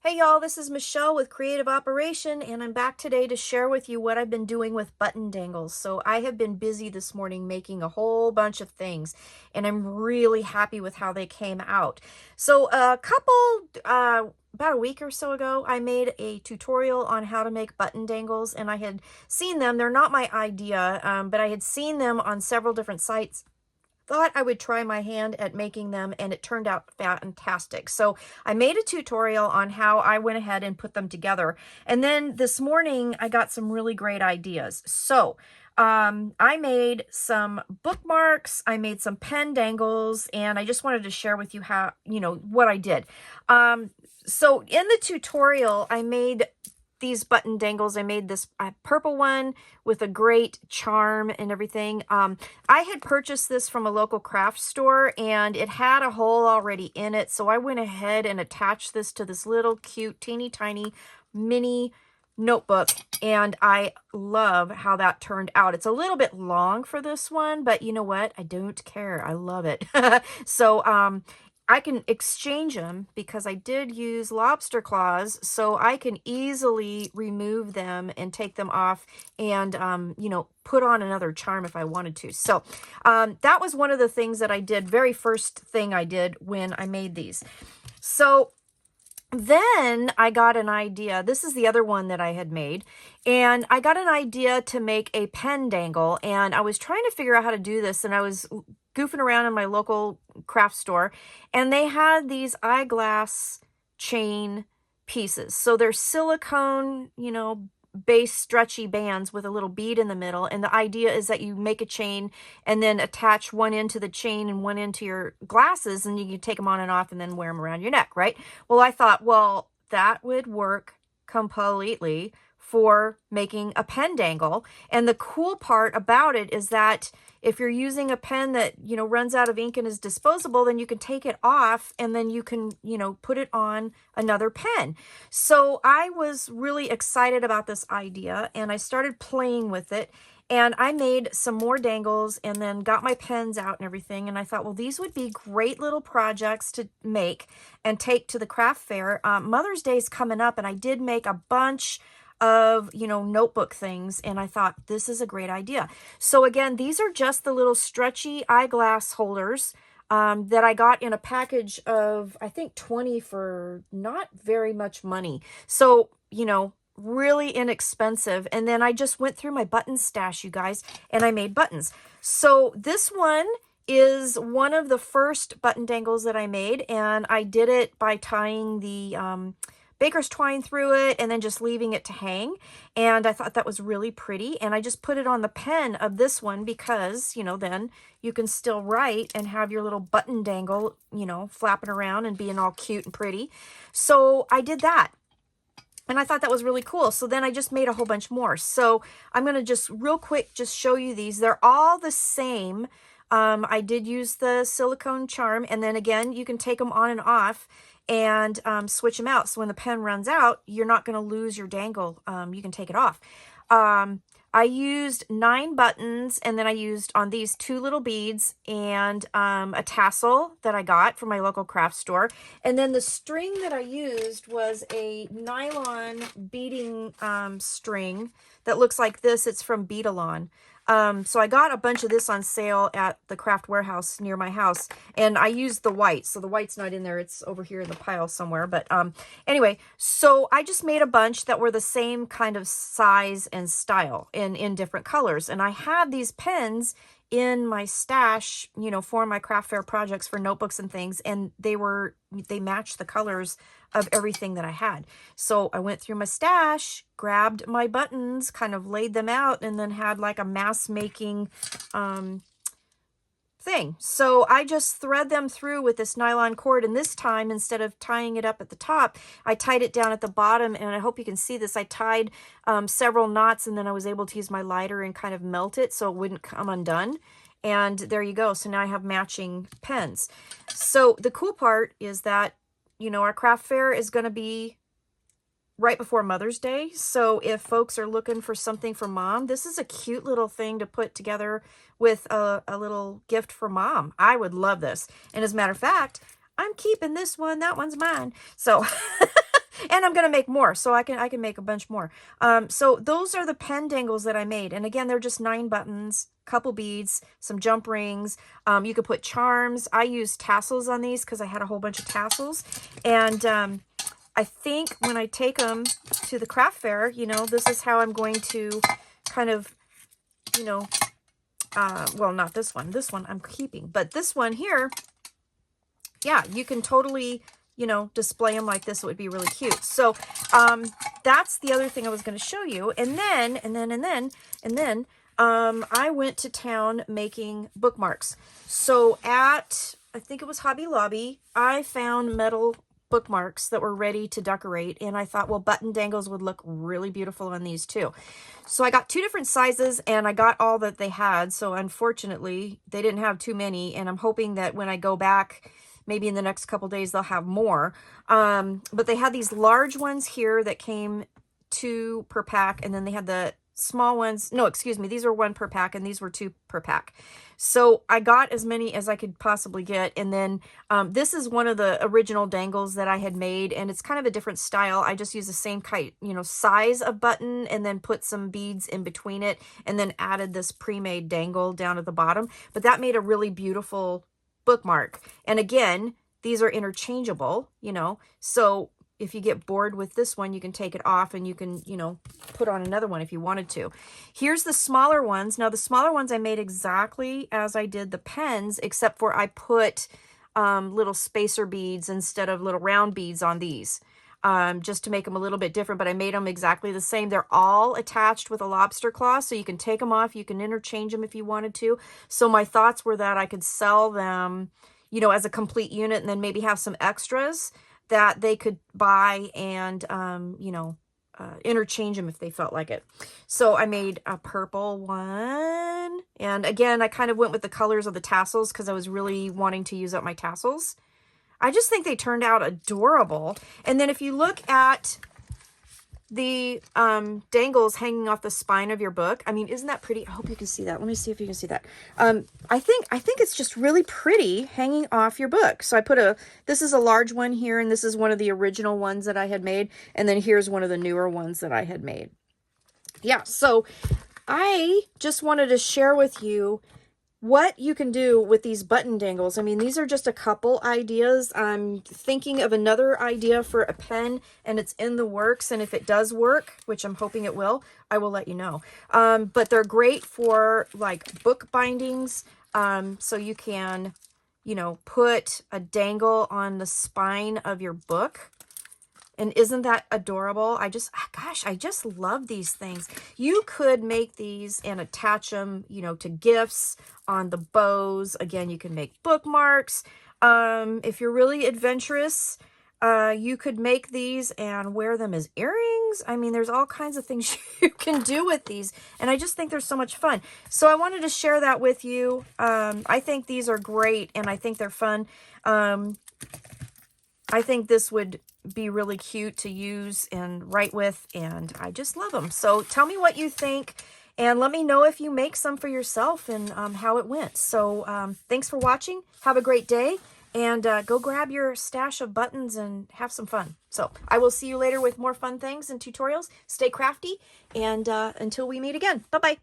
Hey y'all, this is Michelle with Creative Operation, and I'm back today to share with you what I've been doing with button dangles. So I have been busy this morning making a whole bunch of things, and I'm really happy with how they came out. So about a week or so ago, I made a tutorial on how to make button dangles, and I had seen them. They're not my idea, but I had seen them on several different sites. Thought I would try my hand at making them, and it turned out fantastic. So I made a tutorial on how I went ahead and put them together. And then this morning I got some really great ideas. So I made some bookmarks, I made some pen dangles, and I just wanted to share with you how, what I did. So in the tutorial, I made these button dangles. I made this purple one with a great charm and everything. I had purchased this from a local craft store, and it had a hole already in it. So I went ahead and attached this to this little cute, teeny tiny mini notebook, and I love how that turned out. It's a little bit long for this one, but you know what? I don't care. I love it. So I can exchange them because I did use lobster claws, so I can easily remove them and take them off and, put on another charm if I wanted to. So that was one of the things that I did, very first thing I did when I made these. So then I got an idea. This is the other one that I had made, and I got an idea to make a pen dangle, and I was trying to figure out how to do this, and I was goofing around in my local craft store, and they had these eyeglass chain pieces. So they're silicone, base stretchy bands with a little bead in the middle, and the idea is that you make a chain and then attach one end to the chain and one end to your glasses, and you can take them on and off and then wear them around your neck, right? Well, I thought, well, that would work completely for making a pen dangle. And the cool part about it is that if you're using a pen that, runs out of ink and is disposable, then you can take it off and then you can, put it on another pen. So I was really excited about this idea, and I started playing with it, and I made some more dangles and then got my pens out and everything. And I thought, well, these would be great little projects to make and take to the craft fair. Mother's Day is coming up, and I did make a bunch of, notebook things, and I thought this is a great idea. So again, these are just the little stretchy eyeglass holders that I got in a package of, I think, 20 for not very much money. So, really inexpensive. And then I just went through my button stash, you guys, and I made buttons. So this one is one of the first button dangles that I made, and I did it by tying the baker's twine through it and then just leaving it to hang. And I thought that was really pretty. And I just put it on the pen of this one because, then you can still write and have your little button dangle, flapping around and being all cute and pretty. So I did that. And I thought that was really cool. So then I just made a whole bunch more. So I'm going to just real quick just show you these. They're all the same. I did use the silicone charm. And then again, you can take them on and off and switch them out. So when the pen runs out, you're not going to lose your dangle. You can take it off. I used 9 buttons, and then I used on these 2 little beads and a tassel that I got from my local craft store. And then the string that I used was a nylon beading string that looks like this. It's from Beadalon. So I got a bunch of this on sale at the craft warehouse near my house, and I used the white. So the white's not in there. It's over here in the pile somewhere. But anyway, so I just made a bunch that were the same kind of size and style in different colors. And I had these pens in my stash, for my craft fair projects for notebooks and things, and they matched the colors of everything that I had. So I went through my stash, grabbed my buttons, kind of laid them out, and then had like a mass making thing. So I just thread them through with this nylon cord, and this time, instead of tying it up at the top, I tied it down at the bottom, and I hope you can see this. I tied several knots, and then I was able to use my lighter and kind of melt it so it wouldn't come undone. And there you go. So now I have matching pens. So the cool part is that, our craft fair is going to be right before Mother's Day. So if folks are looking for something for mom, this is a cute little thing to put together with a little gift for mom. I would love this. And as a matter of fact, I'm keeping this one. That one's mine. So And I'm going to make more, so I can make a bunch more. So those are the pen dangles that I made. And again, they're just 9 buttons, couple beads, some jump rings. You could put charms. I used tassels on these because I had a whole bunch of tassels. And I think when I take them to the craft fair, you know, this is how I'm going to kind of, you know, well, not this one. This one I'm keeping. But this one here, yeah, you can totally, you know, display them like this. It would be really cute. So that's the other thing I was going to show you. And then I went to town making bookmarks. So at, I think it was Hobby Lobby, I found metal bookmarks that were ready to decorate. And I thought, well, button dangles would look really beautiful on these too. So I got 2 different sizes and I got all that they had. So unfortunately, they didn't have too many. And I'm hoping that when I go back, maybe in the next couple days, they'll have more. But they had these large ones here that came 2 per pack. And then they had the small ones. No, excuse me. These were 1 per pack and these were 2 per pack. So I got as many as I could possibly get. And then this is one of the original dangles that I had made. And it's kind of a different style. I just use the same kind, you know, size of button and then put some beads in between it. And then added this pre-made dangle down at the bottom. But that made a really beautiful bookmark. And again, these are interchangeable, you know, so if you get bored with this one, you can take it off and you can, you know, put on another one if you wanted to. Here's the smaller ones. Now the smaller ones I made exactly as I did the pens, except for I put little spacer beads instead of little round beads on these. Just to make them a little bit different, but I made them exactly the same. They're all attached with a lobster claw, so you can take them off. You can interchange them if you wanted to. So my thoughts were that I could sell them, you know, as a complete unit and then maybe have some extras that they could buy and, you know, interchange them if they felt like it. So I made a purple one. And again, I kind of went with the colors of the tassels because I was really wanting to use up my tassels. I just think they turned out adorable. And then if you look at the dangles hanging off the spine of your book, I mean, isn't that pretty? I hope you can see that. Let me see if you can see that. I think it's just really pretty hanging off your book. So I put this is a large one here, and this is one of the original ones that I had made. And then here's one of the newer ones that I had made. Yeah, so I just wanted to share with you what you can do with these button dangles. I mean, these are just a couple ideas. I'm thinking of another idea for a pen, and it's in the works. And if it does work, which I'm hoping it will, I will let you know. But they're great for like book bindings. So you can, you know, put a dangle on the spine of your book. And isn't that adorable? Gosh, I just love these things. You could make these and attach them, you know, to gifts on the bows. Again, you can make bookmarks. If you're really adventurous, you could make these and wear them as earrings. I mean, there's all kinds of things you can do with these. And I just think they're so much fun. So I wanted to share that with you. I think these are great and I think they're fun. I think this would be really cute to use and write with, and I just love them. So tell me what you think, and let me know if you make some for yourself and how it went. So thanks for watching. Have a great day, and go grab your stash of buttons and have some fun. So I will see you later with more fun things and tutorials. Stay crafty, and until we meet again. Bye-bye.